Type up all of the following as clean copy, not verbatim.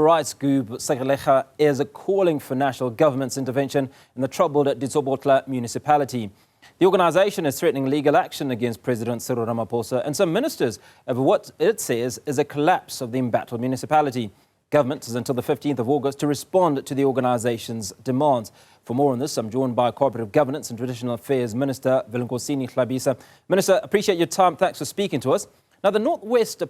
Rights group Sakeliga is calling for national government's intervention in the troubled Ditsobotla Municipality. The organisation is threatening legal action against President Cyril Ramaphosa and some ministers over what it says is a collapse of the embattled municipality. Government has until the 15th of August to respond to the organisation's demands. For more on this, I'm joined by Cooperative Governance and Traditional Affairs Minister Velenkosini Hlabisa. Minister, appreciate your time. Thanks for speaking to us. Now, the Northwest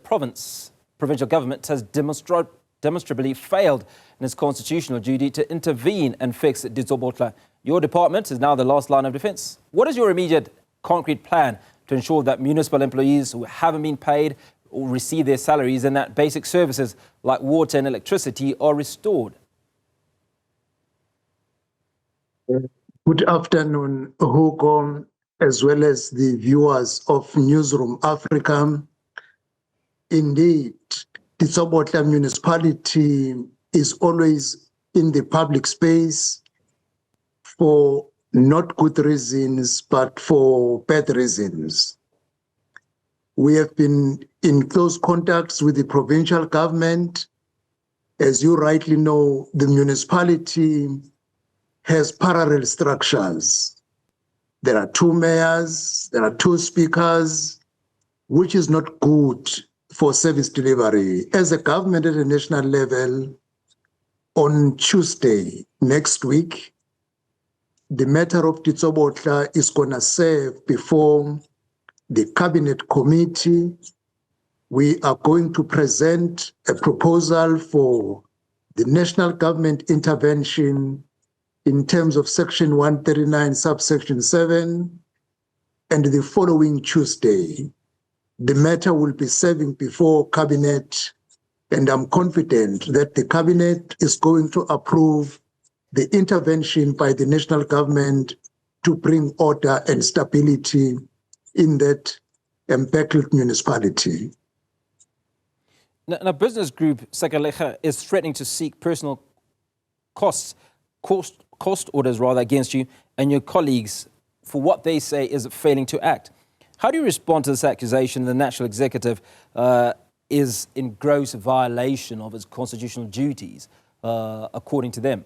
provincial government has demonstrably failed in its constitutional duty to intervene and fix Ditsobotla. Your department is now the last line of defence. What is your immediate concrete plan to ensure that municipal employees who haven't been paid or receive their salaries and that basic services like water and electricity are restored? Good afternoon, Hugo, as well as the viewers of Newzroom Afrika. Indeed, Ditsobotla Municipality is always in the public space for not good reasons, but for bad reasons. We have been in close contacts with the provincial government. As you rightly know, the municipality has parallel structures. There are two mayors, there are two speakers, which is not good for service delivery. As a government at a national level, on Tuesday next week, the matter of Ditsobotla is going to serve before the cabinet committee. We are going to present a proposal for the national government intervention in terms of Section 139, subsection 7, and the following Tuesday, the matter will be serving before cabinet, and I'm confident that the cabinet is going to approve the intervention by the national government to bring order and stability in that embattled municipality. Now, business group Sakeliga is threatening to seek personal cost orders against you and your colleagues for what they say is failing to act. How do you respond to this accusation the national executive is in gross violation of its constitutional duties, according to them?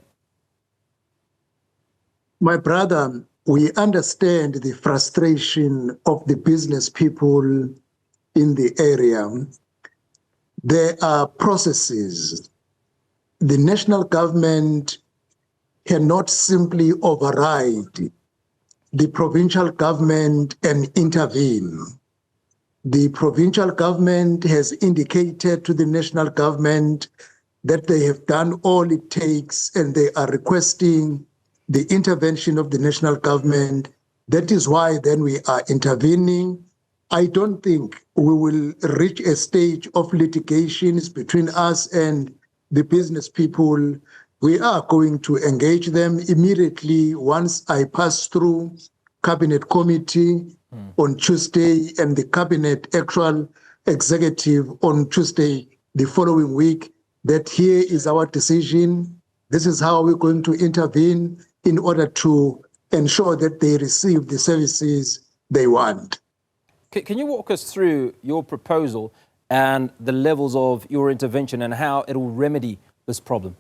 My brother, we understand the frustration of the business people in the area. There are processes. The national government cannot simply override the provincial government and intervene. The provincial government has indicated to the national government that they have done all it takes and they are requesting the intervention of the national government. That is why then we are intervening. I don't think we will reach a stage of litigations between us and the business people. We are going to engage them immediately once I pass through cabinet committee on Tuesday and the cabinet actual executive on Tuesday the following week, that here is our decision. This is how we're going to intervene in order to ensure that they receive the services they want. Can you walk us through your proposal and the levels of your intervention and how it will remedy this problem?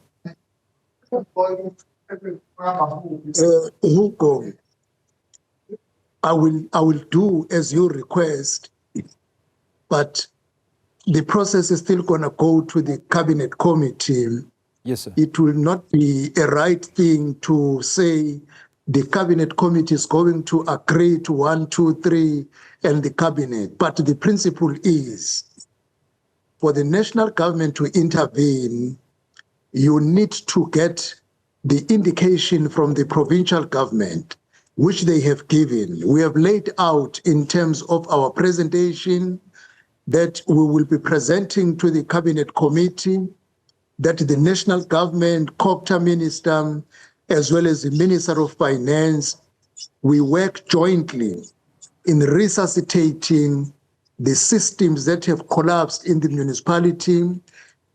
Hugo, I will do as you request, but the process is still going to go to the cabinet committee. Yes, sir. It will not be a right thing to say the cabinet committee is going to agree to 1, 2, 3 and the cabinet. But the principle is for the national government to intervene, you need to get the indication from the provincial government, which they have given. We have laid out in terms of our presentation that we will be presenting to the cabinet committee that the national government, COPTA minister, as well as the Minister of Finance, we work jointly in resuscitating the systems that have collapsed in the municipality.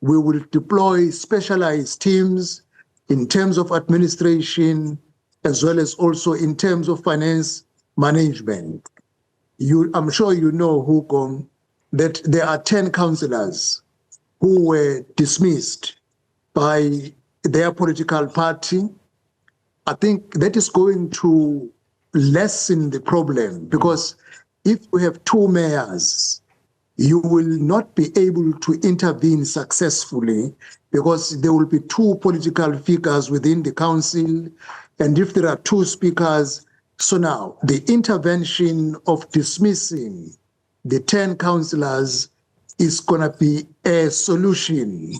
We will deploy specialized teams in terms of administration, as well as also in terms of finance management. I'm sure you know, Hugo, that there are 10 councillors who were dismissed by their political party. I think that is going to lessen the problem, because if we have two mayors, you will not be able to intervene successfully, because there will be two political figures within the council. And if there are two speakers, so now the intervention of dismissing the 10 councillors is going to be a solution,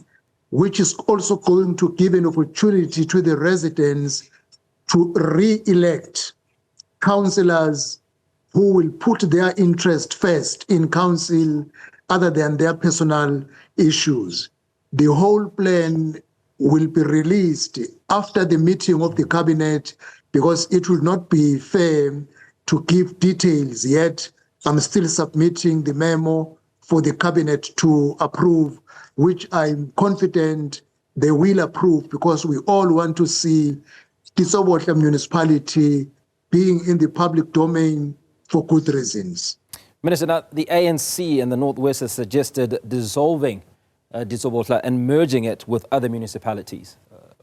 which is also going to give an opportunity to the residents to re-elect councillors who will put their interest first in council other than their personal issues. The whole plan will be released after the meeting of the cabinet, because it will not be fair to give details yet. I'm still submitting the memo for the cabinet to approve, which I'm confident they will approve, because we all want to see Ditsobotla Municipality being in the public domain for good reasons. Minister, now the ANC in the Northwest has suggested dissolving Ditsobotla and merging it with other municipalities.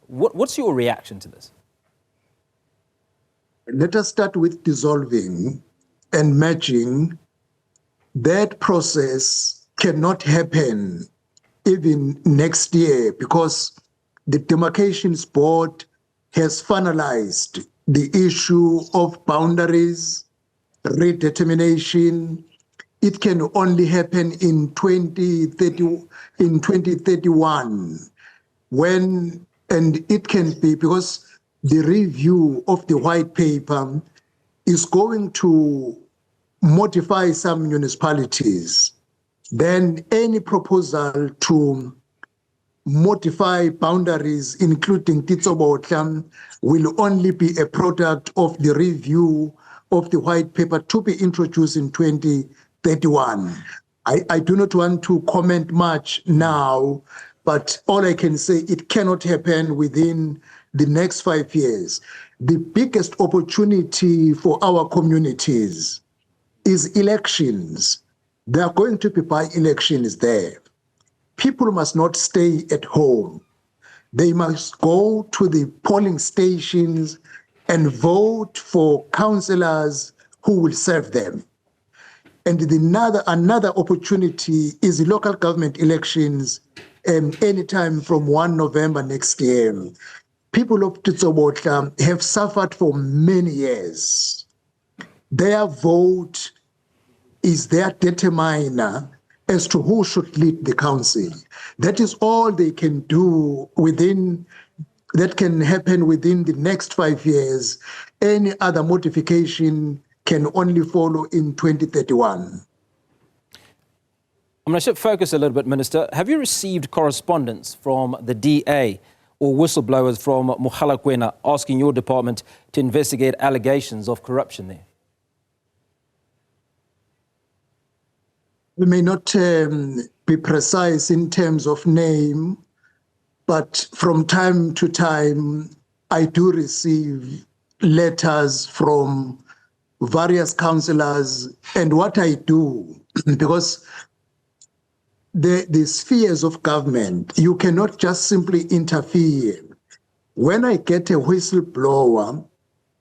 What's your reaction to this? Let us start with dissolving and merging. That process cannot happen even next year, because the Demarcations Board has finalized the issue of boundaries, redetermination. It can only happen in 2031, and it can be because the review of the white paper is going to modify some municipalities. Then any proposal to modify boundaries, including Ditsobotla, will only be a product of the review of the white paper to be introduced in 2031. I do not want to comment much now, but all I can say, it cannot happen within the next 5 years. The biggest opportunity for our communities is elections. There are going to be by-elections there. People must not stay at home. They must go to the polling stations and vote for councillors who will serve them. And another opportunity is the local government elections anytime from 1 November next year. People of Ditsobotla have suffered for many years. Their vote is their determiner as to who should lead the council. That is all they can do that can happen within the next 5 years. Any other modification can only follow in 2031. I'm going to focus a little bit, Minister. Have you received correspondence from the DA or whistleblowers from Mogalakwena asking your department to investigate allegations of corruption there? We may not be precise in terms of name, but from time to time, I do receive letters from various councillors. And what I do, because the spheres of government, you cannot just simply interfere. When I get a whistleblower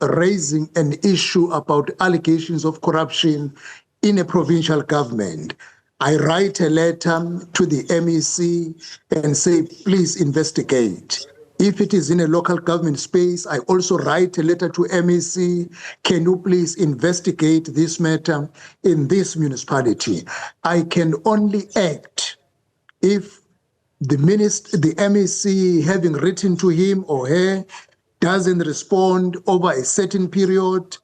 raising an issue about allegations of corruption in a provincial government, I write a letter to the MEC and say, please investigate. If it is in a local government space, I also write a letter to MEC, can you please investigate this matter in this municipality? I can only act if the MEC, having written to him or her, doesn't respond over a certain period.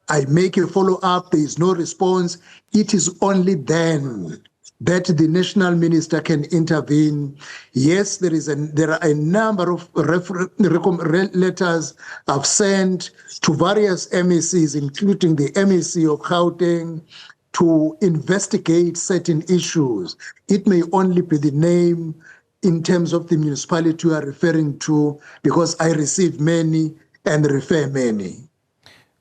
I make a follow-up, there is no response. It is only then that the national minister can intervene. Yes, there are a number of letters I've sent to various MECs, including the MEC of Gauteng, to investigate certain issues. It may only be the name in terms of the municipality you are referring to, because I receive many and refer many.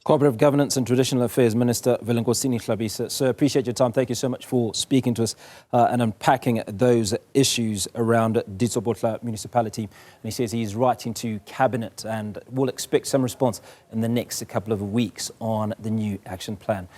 Cooperative Governance and Traditional Affairs Minister Velenkosini Hlabisa. Sir, appreciate your time. Thank you so much for speaking to us and unpacking those issues around Ditsobotla Municipality. And he says he's writing to Cabinet and will expect some response in the next couple of weeks on the new action plan.